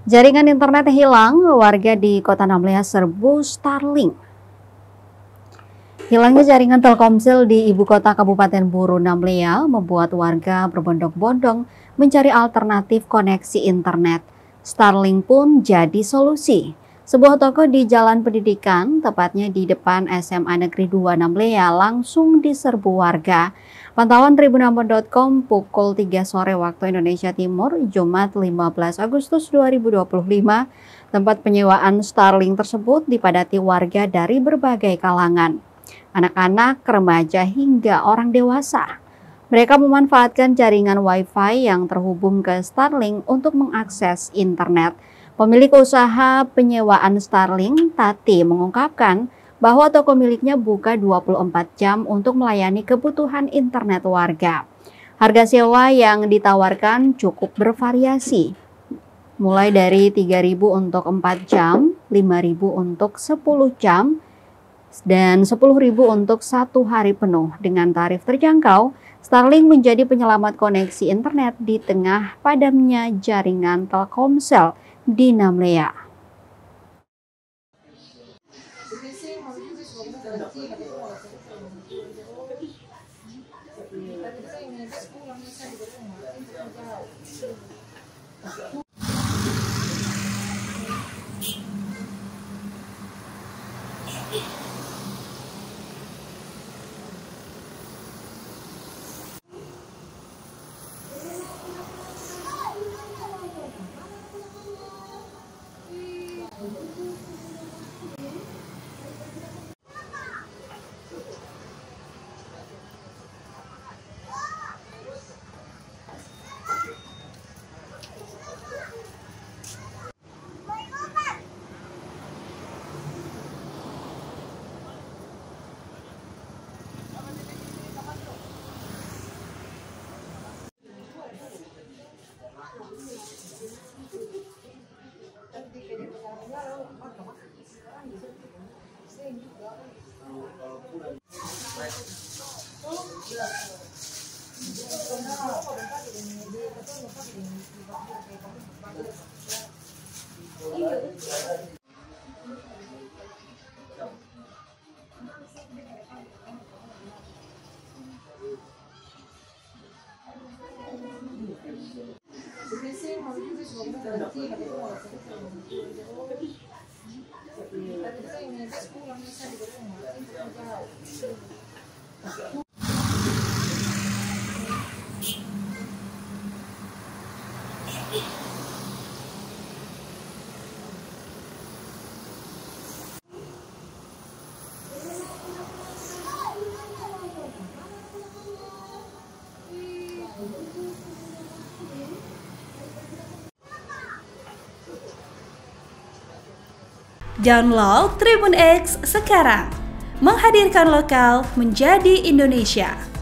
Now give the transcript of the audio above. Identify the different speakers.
Speaker 1: Jaringan internet hilang, warga di Kota Namlea serbu Starlink. Hilangnya jaringan Telkomsel di ibu kota Kabupaten Buru Namlea membuat warga berbondong-bondong mencari alternatif koneksi internet. Starlink pun jadi solusi. Sebuah toko di Jalan Pendidikan, tepatnya di depan SMA Negeri 2 Namlea, langsung diserbu warga. Pantauan tribunambon.com pukul 3 sore waktu Indonesia Timur, Jumat 15 Agustus 2025, tempat penyewaan Starlink tersebut dipadati warga dari berbagai kalangan. Anak-anak, remaja, hingga orang dewasa. Mereka memanfaatkan jaringan Wi-Fi yang terhubung ke Starlink untuk mengakses internet. Pemilik usaha penyewaan Starlink, Tati, mengungkapkan bahwa toko miliknya buka 24 jam untuk melayani kebutuhan internet warga. Harga sewa yang ditawarkan cukup bervariasi, mulai dari 3.000 untuk 4 jam, 5.000 untuk 10 jam, dan 10.000 untuk 1 hari penuh. Dengan tarif terjangkau, Starlink menjadi penyelamat koneksi internet di tengah padamnya jaringan Telkomsel di Namlea.
Speaker 2: Download Tribun X sekarang, menghadirkan lokal menjadi Indonesia.